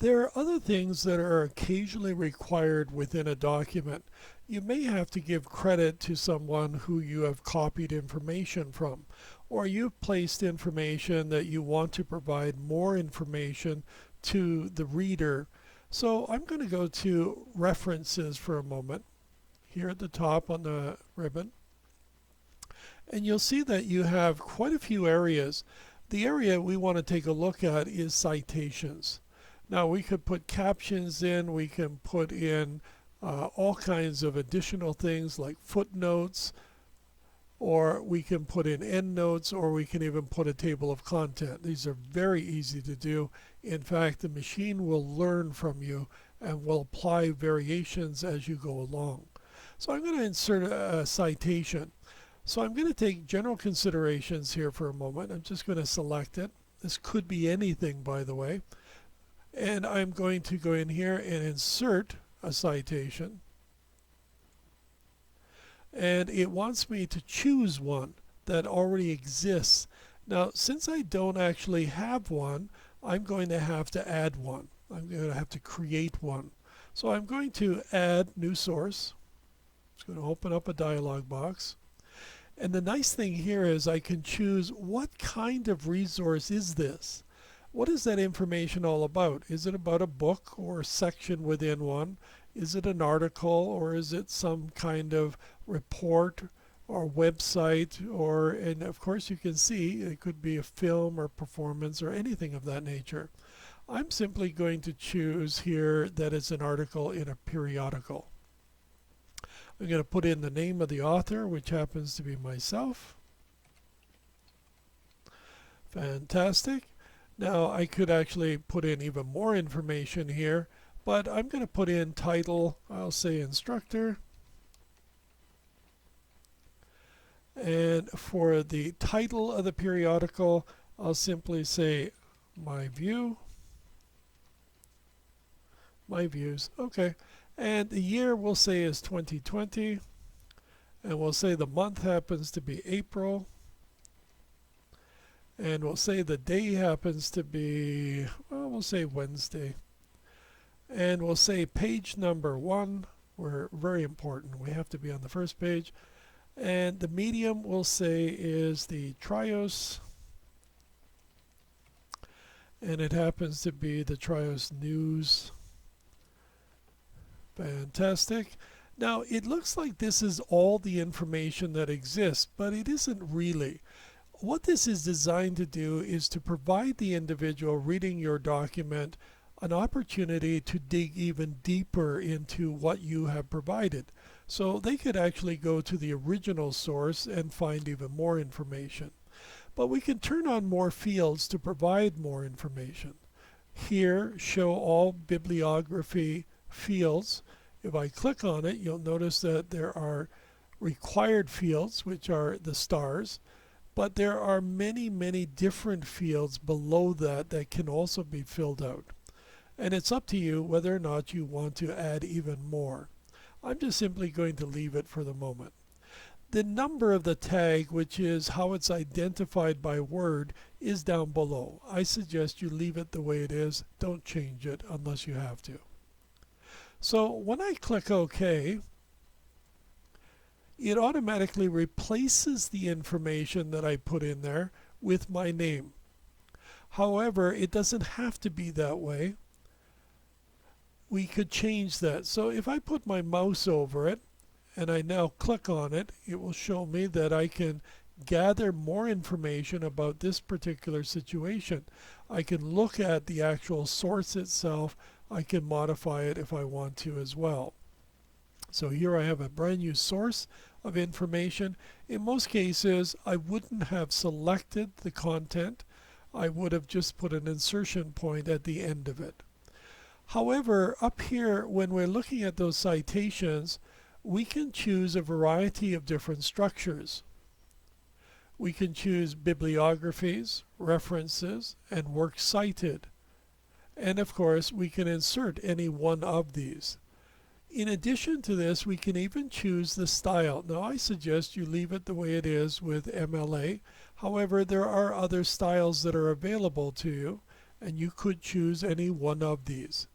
There are other things that are occasionally required within a document. You may have to give credit to someone who you have copied information from, or you've placed information that you want to provide more information to the reader. So I'm going to go to references for a moment here at the top on the ribbon. And you'll see that you have quite a few areas. The area we want to take a look at is citations. Now we could put captions in, we can put in all kinds of additional things like footnotes, or we can put in endnotes, or we can even put a table of content. These are very easy to do. In fact, the machine will learn from you and will apply variations as you go along. So I'm going to insert a citation. So I'm going to take general considerations here for a moment. I'm just going to select it. This could be anything, by the way. And I'm going to go in here and insert a citation. And it wants me to choose one that already exists. Now, since I don't actually have one, I'm going to have to add one. I'm going to have to create one. So I'm going to add new source. It's going to open up a dialog box. And the nice thing here is I can choose what kind of resource is this. What is that information all about? Is it about a book or a section within one? Is it an article, or is it some kind of report or website? And of course you can see it could be a film or performance or anything of that nature. I'm simply going to choose here that it's an article in a periodical. I'm going to put in the name of the author, which happens to be myself. Fantastic. Now I could actually put in even more information here, but I'm going to put in title. I'll say instructor. And for the title of the periodical, I'll simply say my view. My views. Okay. And the year we'll say is 2020. And we'll say the month happens to be April. And we'll say the day happens to be, well, we'll say Wednesday. And we'll say page number 1. We're very important. We have to be on the first page. And the medium we'll say is the Trios. And it happens to be the Trios News. Fantastic. Now it looks like this is all the information that exists, but it isn't really. What this is designed to do is to provide the individual reading your document an opportunity to dig even deeper into what you have provided. So they could actually go to the original source and find even more information. But we can turn on more fields to provide more information. Here, show all bibliography fields. If I click on it, you'll notice that there are required fields, which are the stars. But there are many, many different fields below that that can also be filled out. And it's up to you whether or not you want to add even more. I'm just simply going to leave it for the moment. The number of the tag, which is how it's identified by word, is down below. I suggest you leave it the way it is. Don't change it unless you have to. So when I click OK, it automatically replaces the information that I put in there with my name. However, it doesn't have to be that way. We could change that. So if I put my mouse over it and I now click on it, it will show me that I can gather more information about this particular situation. I can look at the actual source itself. I can modify it if I want to as well. So here I have a brand new source of information. In most cases, I wouldn't have selected the content. I would have just put an insertion point at the end of it. However, up here, when we're looking at those citations, we can choose a variety of different structures. We can choose bibliographies, references, and works cited. And of course, we can insert any one of these. In addition to this, we can even choose the style. Now, I suggest you leave it the way it is with MLA. However, there are other styles that are available to you. and you could choose any one of these.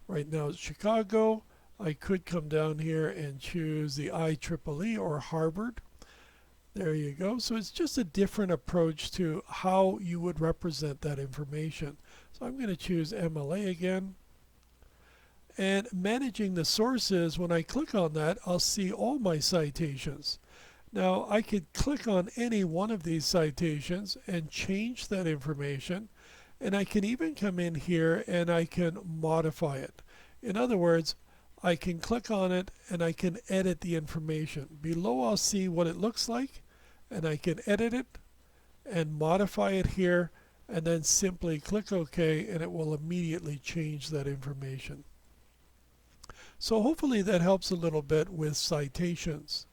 Right now it's Chicago. I could come down here and choose the IEEE or Harvard. There you go. So it's just a different approach to how you would represent that information. So I'm going to choose MLA again. And managing the sources, when I click on that, I'll see all my citations. Now I could click on any one of these citations and change that information, and I can even come in here and I can modify it. In other words, I can click on it and I can edit the information. Below I'll see what it looks like, and I can edit it and modify it here, and then simply click OK, and it will immediately change that information. So hopefully that helps a little bit with citations.